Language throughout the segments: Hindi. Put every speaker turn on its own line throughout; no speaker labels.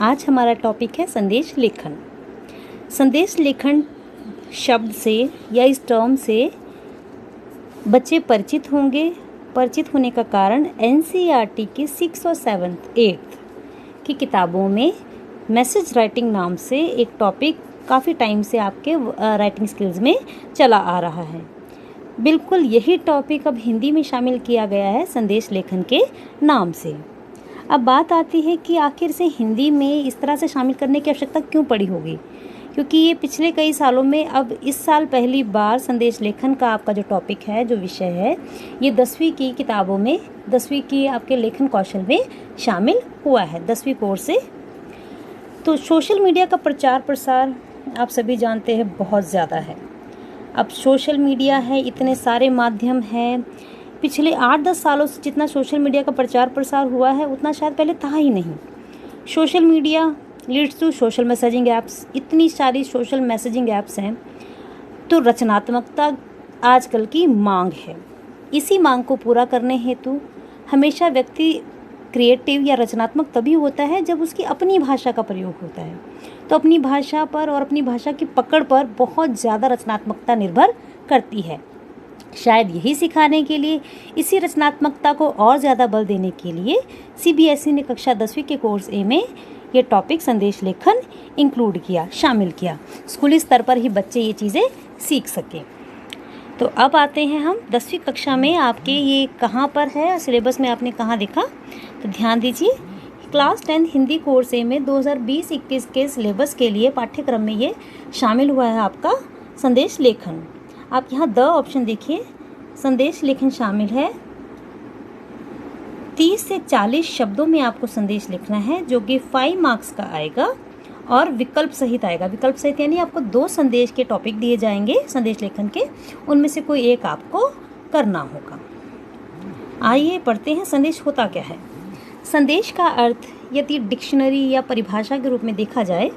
आज हमारा टॉपिक है संदेश लेखन। संदेश लेखन शब्द से या इस टर्म से बच्चे परिचित होंगे। परिचित होने का कारण NCERT की 6th और 7th 8th की किताबों में मैसेज राइटिंग नाम से एक टॉपिक काफ़ी टाइम से आपके राइटिंग स्किल्स में चला आ रहा है। बिल्कुल यही टॉपिक अब हिंदी में शामिल किया गया है संदेश लेखन के नाम से। अब बात आती है कि आखिर से हिंदी में इस तरह से शामिल करने की आवश्यकता क्यों पड़ी होगी, क्योंकि ये पिछले कई सालों में अब इस साल पहली बार संदेश लेखन का आपका जो टॉपिक है, जो विषय है, ये 10वीं की किताबों में 10वीं की आपके लेखन कौशल में शामिल हुआ है 10वीं कोर्स से। तो सोशल मीडिया का प्रचार प्रसार आप सभी जानते हैं बहुत ज़्यादा है। अब सोशल मीडिया है, इतने सारे माध्यम हैं। पिछले 8-10 सालों से जितना सोशल मीडिया का प्रचार प्रसार हुआ है उतना शायद पहले था ही नहीं। Social media leads to social messaging apps, इतनी सारी सोशल मैसेजिंग ऐप्स हैं। तो रचनात्मकता आजकल की मांग है। इसी मांग को पूरा करने हेतु हमेशा व्यक्ति क्रिएटिव या रचनात्मक तभी होता है जब उसकी अपनी भाषा का प्रयोग होता है। तो अपनी भाषा पर और अपनी भाषा की पकड़ पर बहुत ज़्यादा रचनात्मकता निर्भर करती है। शायद यही सिखाने के लिए, इसी रचनात्मकता को और ज़्यादा बल देने के लिए CBSE ने कक्षा 10वीं के कोर्स ए में ये टॉपिक संदेश लेखन इंक्लूड किया, शामिल किया। स्कूली स्तर पर ही बच्चे ये चीज़ें सीख सकें। तो अब आते हैं हम 10वीं कक्षा में। आपके ये कहाँ पर है सिलेबस में, आपने कहाँ देखा? तो ध्यान दीजिए, क्लास 10 हिंदी कोर्स ए में 2020-21 के सिलेबस के लिए पाठ्यक्रम में ये शामिल हुआ है आपका संदेश लेखन। आप यहाँ द ऑप्शन देखिए, संदेश लेखन शामिल है। 30 से 40 शब्दों में आपको संदेश लिखना है, जो कि 5 मार्क्स का आएगा और विकल्प सहित आएगा। विकल्प सहित यानी आपको 2 संदेश के टॉपिक दिए जाएंगे संदेश लेखन के, उनमें से कोई एक आपको करना होगा। आइए पढ़ते हैं संदेश होता क्या है। संदेश का अर्थ यदि डिक्शनरी या परिभाषा के रूप में देखा जाए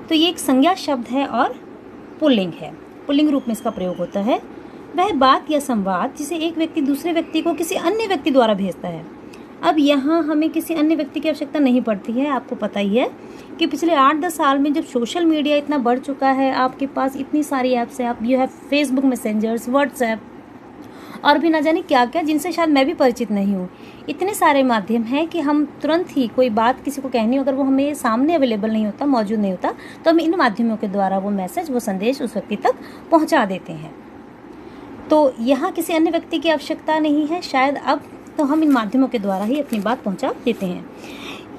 तो ये एक संज्ञा शब्द है और पुल्लिंग है। पुल्लिंग रूप में इसका प्रयोग होता है। वह बात या संवाद जिसे एक व्यक्ति दूसरे व्यक्ति को किसी अन्य व्यक्ति द्वारा भेजता है। अब यहाँ हमें किसी अन्य व्यक्ति की आवश्यकता नहीं पड़ती है। आपको पता ही है कि पिछले 8-10 साल में जब सोशल मीडिया इतना बढ़ चुका है, आपके पास इतनी सारी ऐप्स है, आप you have Facebook messengers, WhatsApp और भी ना जाने क्या क्या, जिनसे शायद मैं भी परिचित नहीं हूँ। इतने सारे माध्यम हैं कि हम तुरंत ही कोई बात किसी को कहनी हो, अगर वो हमें सामने अवेलेबल नहीं होता, मौजूद नहीं होता, तो हम इन माध्यमों के द्वारा वो मैसेज, वो संदेश उस व्यक्ति तक पहुँचा देते हैं। तो यहाँ किसी अन्य व्यक्ति की आवश्यकता नहीं है शायद अब, तो हम इन माध्यमों के द्वारा ही अपनी बात पहुँचा देते हैं।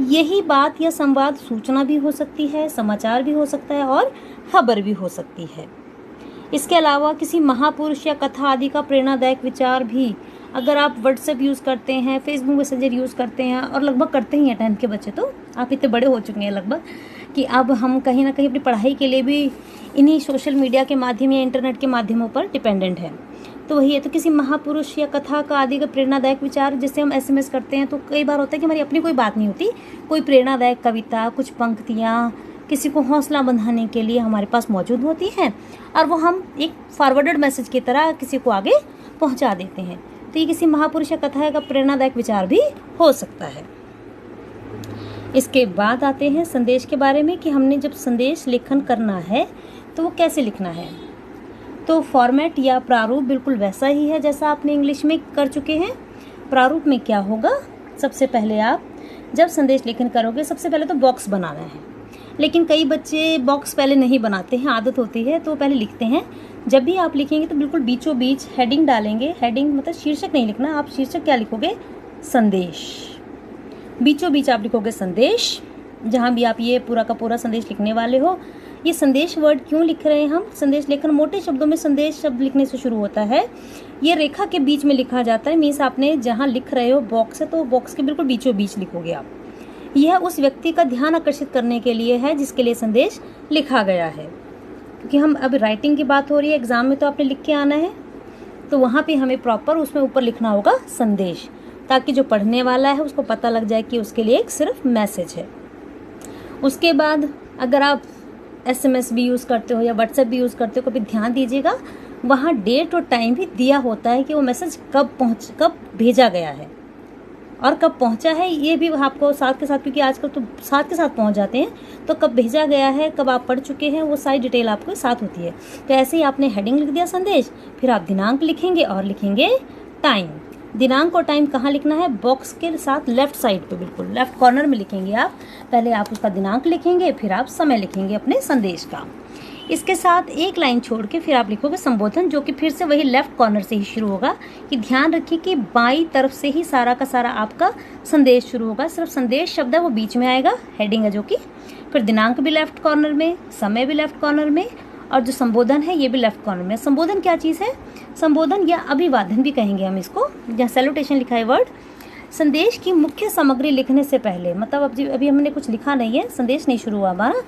यही बात या संवाद सूचना भी हो सकती है, समाचार भी हो सकता है और खबर भी हो सकती है। इसके अलावा किसी महापुरुष या कथा आदि का प्रेरणादायक विचार भी, अगर आप व्हाट्सएप यूज़ करते हैं, फेसबुक मैसेंजर यूज़ करते हैं, और लगभग करते ही हैं 10th के बच्चे, तो आप इतने बड़े हो चुके हैं लगभग कि अब हम कहीं ना कहीं अपनी पढ़ाई के लिए भी इन्हीं सोशल मीडिया के माध्यम या इंटरनेट के माध्यमों पर डिपेंडेंट है। तो वही है, तो किसी महापुरुष या कथा का आदि का प्रेरणादायक विचार, जिससे हम SMS करते हैं, तो कई बार होता है कि हमारी अपनी कोई बात नहीं होती, कोई प्रेरणादायक कविता, कुछ पंक्तियाँ किसी को हौसला बंधाने के लिए हमारे पास मौजूद होती हैं, और वो हम एक फॉरवर्डेड मैसेज की तरह किसी को आगे पहुंचा देते हैं। तो ये किसी महापुरुष या कथा का प्रेरणादायक विचार भी हो सकता है। इसके बाद आते हैं संदेश के बारे में कि हमने जब संदेश लेखन करना है तो वो कैसे लिखना है। तो फॉर्मेट या प्रारूप बिल्कुल वैसा ही है जैसा आपने इंग्लिश में कर चुके हैं। प्रारूप में क्या होगा, सबसे पहले आप जब संदेश लेखन करोगे, सबसे पहले तो बॉक्स बनाना है। लेकिन कई बच्चे बॉक्स पहले नहीं बनाते हैं, आदत होती है तो पहले लिखते हैं। जब भी आप लिखेंगे तो बिल्कुल बीचों बीच हेडिंग डालेंगे। हेडिंग मतलब शीर्षक नहीं लिखना, आप शीर्षक क्या लिखोगे, संदेश। बीचों बीच आप लिखोगे संदेश, जहाँ भी आप ये पूरा का पूरा संदेश लिखने वाले हो। ये संदेश वर्ड क्यों लिख रहे हैं हम? संदेश लेखन मोटे शब्दों में संदेश शब्द लिखने से शुरू होता है। ये रेखा के बीच में लिखा जाता है, मीन्स आपने जहाँ लिख रहे हो बॉक्स है तो बॉक्स के बिल्कुल बीचों बीच लिखोगे आप। यह उस व्यक्ति का ध्यान आकर्षित करने के लिए है जिसके लिए संदेश लिखा गया है। क्योंकि हम अब राइटिंग की बात हो रही है, एग्जाम में तो आपने लिख के आना है, तो वहाँ पे हमें प्रॉपर उसमें ऊपर लिखना होगा संदेश, ताकि जो पढ़ने वाला है उसको पता लग जाए कि उसके लिए एक सिर्फ मैसेज है। उसके बाद अगर आप SMS भी यूज़ करते हो या व्हाट्सएप भी यूज़ करते हो, कभी ध्यान दीजिएगा वहाँ डेट और टाइम भी दिया होता है कि वो मैसेज कब भेजा गया है। और कब पहुंचा है ये भी आपको साथ के साथ, क्योंकि आजकल तो साथ के साथ पहुंच जाते हैं, तो कब भेजा गया है, कब आप पढ़ चुके हैं, वो सारी डिटेल आपको साथ होती है। तो ऐसे ही आपने हेडिंग लिख दिया संदेश, फिर आप दिनांक लिखेंगे और लिखेंगे टाइम। दिनांक और टाइम कहाँ लिखना है, बॉक्स के साथ लेफ्ट साइड पे, बिल्कुल लेफ्ट कॉर्नर में लिखेंगे आप। पहले आप उसका दिनांक लिखेंगे, फिर आप समय लिखेंगे अपने संदेश का। इसके साथ एक लाइन छोड़ के फिर आप लिखोगे संबोधन, जो कि फिर से वही लेफ्ट कॉर्नर से ही शुरू होगा। कि ध्यान रखिए कि बाईं तरफ से ही सारा का सारा आपका संदेश शुरू होगा, सिर्फ संदेश शब्द है वो बीच में आएगा, हेडिंग है जो कि, फिर दिनांक भी लेफ्ट कॉर्नर में, समय भी लेफ्ट कॉर्नर में, और जो संबोधन है ये भी लेफ्ट कॉर्नर में। संबोधन क्या चीज़ है, संबोधन या अभिवादन भी कहेंगे हम इसको, जहाँ सैल्यूटेशन लिखा है वर्ड। संदेश की मुख्य सामग्री लिखने से पहले, मतलब अभी हमने कुछ लिखा नहीं है, संदेश नहीं शुरू हुआ हमारा,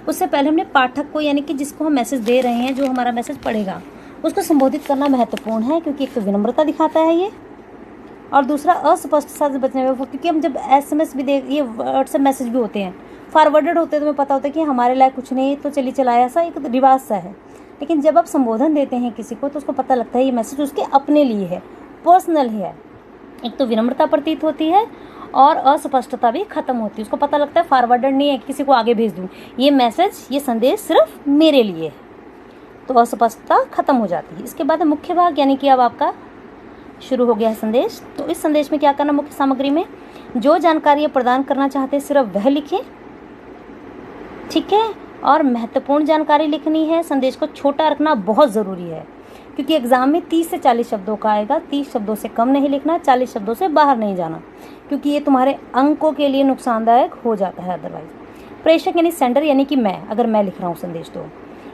उससे पहले हमने पाठक को, यानी कि जिसको हम मैसेज दे रहे हैं, जो हमारा मैसेज पढ़ेगा, उसको संबोधित करना महत्वपूर्ण है। क्योंकि एक तो विनम्रता दिखाता है ये, और दूसरा अस्पष्टता से बचने में, क्योंकि हम जब SMS भी ये व्हाट्सएप मैसेज भी होते हैं, फॉरवर्डेड होते हैं, तो हमें पता होता है कि हमारे लायक कुछ नहीं, तो चलिए चलाया, ऐसा एक रिवाज सा है। लेकिन जब आप संबोधन देते हैं किसी को, तो उसको पता लगता है ये मैसेज उसके अपने लिए है, पर्सनल है। एक तो विनम्रता प्रतीत होती है और अस्पष्टता भी खत्म होती है। उसको पता लगता है फॉरवर्डेड नहीं है, किसी को आगे भेज दूँ, ये मैसेज, ये संदेश सिर्फ मेरे लिए है, तो अस्पष्टता खत्म हो जाती है। इसके बाद मुख्य भाग, यानी कि अब आपका शुरू हो गया है संदेश। तो इस संदेश में क्या करना, मुख्य सामग्री में जो जानकारी प्रदान करना चाहते हैं सिर्फ वह लिखें, ठीक है। और महत्वपूर्ण जानकारी लिखनी है, संदेश को छोटा रखना बहुत ज़रूरी है, क्योंकि एग्जाम में 30 से 40 शब्दों का आएगा। 30 शब्दों से कम नहीं लिखना, 40 शब्दों से बाहर नहीं जाना, क्योंकि ये तुम्हारे अंकों के लिए नुकसानदायक हो जाता है अदरवाइज। प्रेषक यानी सेंडर, यानी कि मैं, अगर मैं लिख रहा हूँ संदेश, तो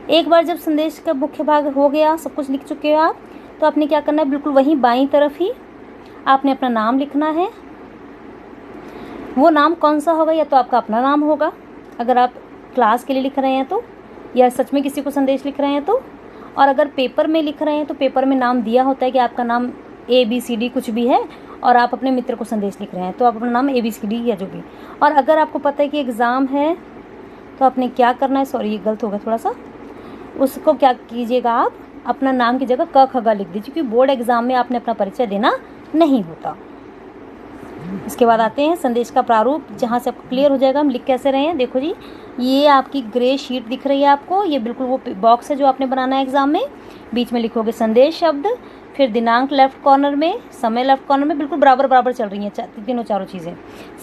एक बार जब संदेश का मुख्य भाग हो गया, सब कुछ लिख चुके हो आप, तो आपने क्या करना है, बिल्कुल वहीं बाईं तरफ ही आपने अपना नाम लिखना है। वो नाम कौन सा होगा, या तो आपका अपना नाम होगा अगर आप क्लास के लिए लिख रहे हैं तो, या सच में किसी को संदेश लिख रहे हैं तो, और अगर पेपर में लिख रहे हैं तो पेपर में नाम दिया होता है कि आपका नाम ABCD कुछ भी है, और आप अपने मित्र को संदेश लिख रहे हैं तो आप अपना नाम ABCD या जो भी। और अगर आपको पता है कि एग्ज़ाम है तो आपने क्या करना है, सॉरी ये गलत होगा थोड़ा सा, उसको क्या कीजिएगा, आप अपना नाम की जगह क ख ग लिख दीजिए, क्योंकि बोर्ड एग्जाम में आपने अपना परिचय देना नहीं होता। इसके बाद आते हैं संदेश का प्रारूप, जहाँ से आपको क्लियर हो जाएगा हम लिख कैसे रहे हैं। देखो जी, ये आपकी ग्रे शीट दिख रही है आपको, ये बिल्कुल वो बॉक्स है जो आपने बनाना है एग्जाम में। बीच में लिखोगे संदेश शब्द, फिर दिनांक लेफ्ट कॉर्नर में, समय लेफ्ट कॉर्नर में, बिल्कुल बराबर बराबर चल रही हैं तीनों चारों चीज़ें।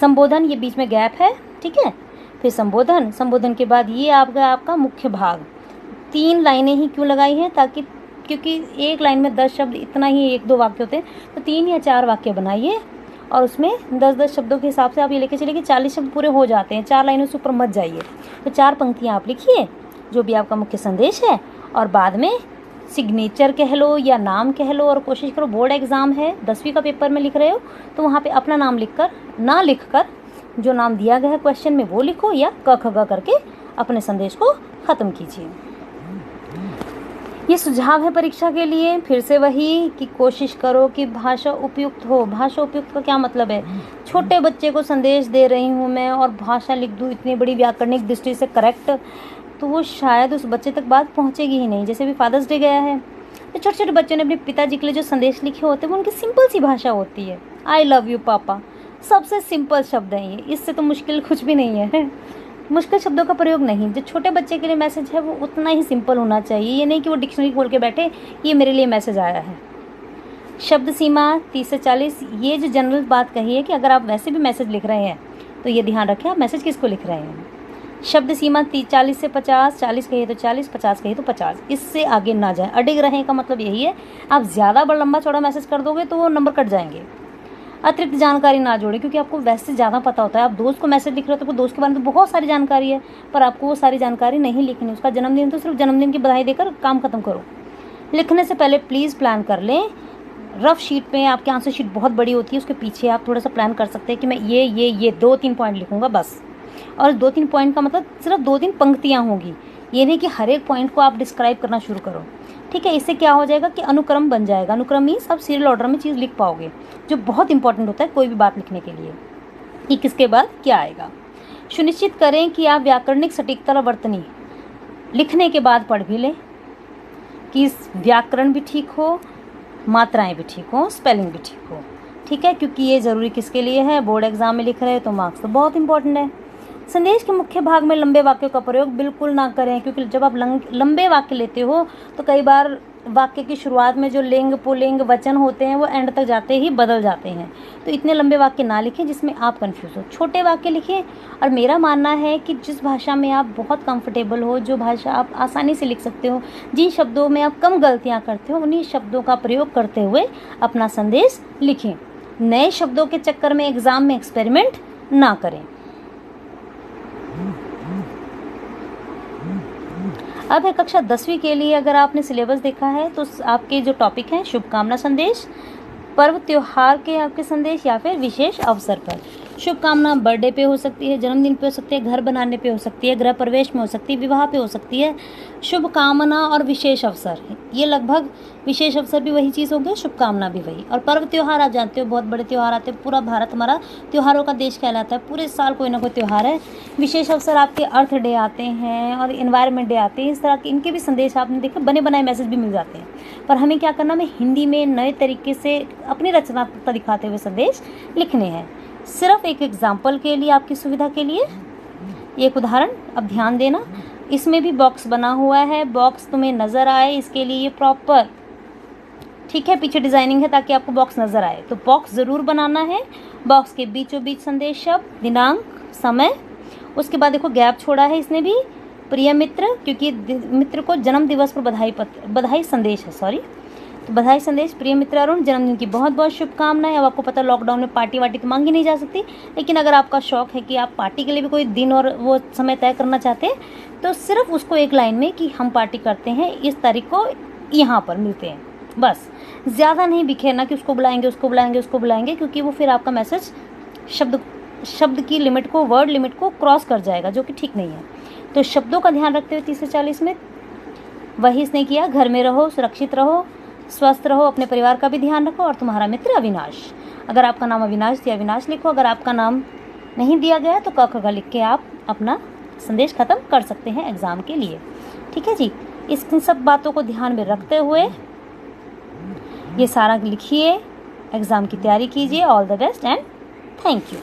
संबोधन, ये बीच में गैप है, ठीक है। फिर संबोधन, संबोधन के बाद ये आपका मुख्य भाग। 3 लाइनें ही क्यों लगाई हैं, ताकि, क्योंकि एक लाइन में 10 शब्द, इतना ही 1-2 वाक्य होते हैं, तो 3 या 4 वाक्य बनाइए, और उसमें 10-10 शब्दों के हिसाब से आप ये लेके चलिए कि 40 शब्द पूरे हो जाते हैं। 4 लाइनों से ऊपर मत जाइए, तो 4 पंक्तियाँ आप लिखिए जो भी आपका मुख्य संदेश है, और बाद में सिग्नेचर कह लो या नाम कह लो, और कोशिश करो, बोर्ड एग्जाम है, 10वीं का पेपर में लिख रहे हो तो वहाँ पे अपना नाम लिखकर, ना लिखकर जो नाम दिया गया है क्वेश्चन में वो लिखो, या क ख ग करके अपने संदेश को ख़त्म कीजिए। ये सुझाव है परीक्षा के लिए। फिर से वही कि कोशिश करो कि भाषा उपयुक्त हो। भाषा उपयुक्त का क्या मतलब है, छोटे बच्चे को संदेश दे रही हूँ मैं और भाषा लिख दूँ इतनी बड़ी व्याकरणिक दृष्टि से करेक्ट, तो वो शायद उस बच्चे तक बात पहुँचेगी ही नहीं। जैसे भी फादर्स डे गया है, तो छोटे छोटे बच्चों ने अपने पिताजी के लिए जो संदेश लिखे होते हैं वो उनकी सिंपल सी भाषा होती है, आई लव यू पापा, सबसे सिंपल शब्द हैं ये, इससे तो मुश्किल कुछ भी नहीं है। मुश्किल शब्दों का प्रयोग नहीं। जो छोटे बच्चे के लिए मैसेज है वो उतना ही सिंपल होना चाहिए, ये नहीं कि वो डिक्शनरी खोल के बैठे ये मेरे लिए मैसेज आया है। शब्द सीमा 30 से 40, ये जो जनरल बात कही है कि अगर आप वैसे भी मैसेज लिख रहे हैं तो ये ध्यान रखें आप मैसेज किसको लिख रहे हैं। शब्द सीमा 40 से 50, 40 कहिए तो 40, 50 कहिए तो 50, इससे आगे ना जाएं। अडिग रहें का मतलब यही है, आप ज़्यादा बड़ा लंबा चौड़ा मैसेज कर दोगे तो वो नंबर कट जाएंगे। अतिरिक्त जानकारी ना जोड़ें, क्योंकि आपको वैसे ज़्यादा पता होता है। आप दोस्त को मैसेज लिख रहे हो तो दोस्त के बारे में तो बहुत सारी जानकारी है, पर आपको वो सारी जानकारी नहीं लिखनी। उसका जन्मदिन तो सिर्फ जन्मदिन की बधाई देकर काम खत्म करो। लिखने से पहले प्लीज़ प्लान कर लें। रफ शीट पे आपकी आंसर शीट बहुत बड़ी होती है, उसके पीछे आप थोड़ा सा प्लान कर सकते हैं कि मैं ये 2-3 पॉइंट लिखूंगा बस। और 2-3 पॉइंट का मतलब सिर्फ 2-3 पंक्तियाँ होंगी, ये नहीं कि हर एक पॉइंट को आप डिस्क्राइब करना शुरू करो, ठीक है। इससे क्या हो जाएगा कि अनुक्रम बन जाएगा। अनुक्रम मीन्स आप सीरियल ऑर्डर में चीज़ लिख पाओगे, जो बहुत इंपॉर्टेंट होता है कोई भी बात लिखने के लिए, कि किसके बाद क्या आएगा। सुनिश्चित करें कि आप व्याकरणिक सटीकता वर्तनी लिखने के बाद पढ़ भी लें, कि व्याकरण भी ठीक हो, मात्राएं भी ठीक हो, स्पेलिंग भी ठीक हो। ठीक है, क्योंकि ये ज़रूरी किसके लिए है, बोर्ड एग्जाम में लिख रहे हैं तो मार्क्स तो बहुत इंपॉर्टेंट है। संदेश के मुख्य भाग में लंबे वाक्यों का प्रयोग बिल्कुल ना करें, क्योंकि जब आप लंबे वाक्य लेते हो तो कई बार वाक्य की शुरुआत में जो लिंग पुल्लिंग वचन होते हैं वो एंड तक जाते ही बदल जाते हैं। तो इतने लंबे वाक्य ना लिखें जिसमें आप कंफ्यूज हो, छोटे वाक्य लिखें। और मेरा मानना है कि जिस भाषा में आप बहुत कंफर्टेबल हो, जो भाषा आप आसानी से लिख सकते हो, जिन शब्दों में आप कम गलतियाँ करते हो, उन्हीं शब्दों का प्रयोग करते हुए अपना संदेश लिखें। नए शब्दों के चक्कर में एग्जाम में एक्सपेरिमेंट ना करें। अब है कक्षा 10वीं के लिए, अगर आपने सिलेबस देखा है तो आपके जो टॉपिक हैं, शुभकामना संदेश, पर्व त्योहार के आपके संदेश या फिर विशेष अवसर पर। शुभकामना बर्थडे पे हो सकती है, जन्मदिन पे हो सकती है, घर बनाने पे हो सकती है, गृह प्रवेश में हो सकती है, विवाह पे हो सकती है। शुभकामना और विशेष अवसर, ये लगभग विशेष अवसर भी वही चीज़ हो गया, शुभकामना भी वही। और पर्व त्योहार आप जानते हो, बहुत बड़े त्योहार आते हैं, पूरा भारत हमारा त्योहारों का देश कहलाता है, पूरे साल कोई ना कोई त्यौहार है। विशेष अवसर आपके अर्थ डे आते हैं और इन्वायरमेंट डे आते हैं, इस तरह के इनके भी संदेश आपने देखे, बने बनाए मैसेज भी मिल जाते हैं। पर हमें क्या करना, हमें हिंदी में नए तरीके से अपनी रचनात्मकता दिखाते हुए संदेश लिखने हैं। सिर्फ एक एग्जाम्पल के लिए, आपकी सुविधा के लिए एक उदाहरण, अब ध्यान देना, इसमें भी बॉक्स बना हुआ है, बॉक्स तुम्हें नज़र आए इसके लिए ये प्रॉपर, ठीक है, पीछे डिजाइनिंग है ताकि आपको बॉक्स नज़र आए, तो बॉक्स ज़रूर बनाना है। बॉक्स के बीचों बीच संदेश शब्द, दिनांक, समय, उसके बाद देखो गैप छोड़ा है इसने भी, प्रिय मित्र, क्योंकि मित्र को जन्म दिवस पर बधाई संदेश है, सॉरी, तो बधाई संदेश, प्रिय मित्र अरुण, जन्मदिन की बहुत बहुत शुभकामनाएं। अब आपको पता है लॉकडाउन में पार्टी वार्टी तो मांगी नहीं जा सकती, लेकिन अगर आपका शौक है कि आप पार्टी के लिए भी कोई दिन और वो समय तय करना चाहते हैं, तो सिर्फ उसको एक लाइन में कि हम पार्टी करते हैं इस तारीख को, यहाँ पर मिलते हैं, बस। ज़्यादा नहीं बिखेरना कि उसको बुलाएंगे उसको बुलाएंगे उसको बुलाएंगे, क्योंकि वो फिर आपका मैसेज शब्द की लिमिट को, वर्ड लिमिट को क्रॉस कर जाएगा, जो कि ठीक नहीं है। तो शब्दों का ध्यान रखते हुए 30 से 40 मिनट वही इसने किया। घर में रहो, सुरक्षित रहो, स्वस्थ रहो, अपने परिवार का भी ध्यान रखो। और तुम्हारा मित्र अविनाश, अगर आपका नाम अविनाश दिया, अविनाश लिखो। अगर आपका नाम नहीं दिया गया तो क ख ग लिख के आप अपना संदेश खत्म कर सकते हैं एग्ज़ाम के लिए, ठीक है जी। इस सब बातों को ध्यान में रखते हुए ये सारा लिखिए, एग्ज़ाम की तैयारी कीजिए। All the best and thank you.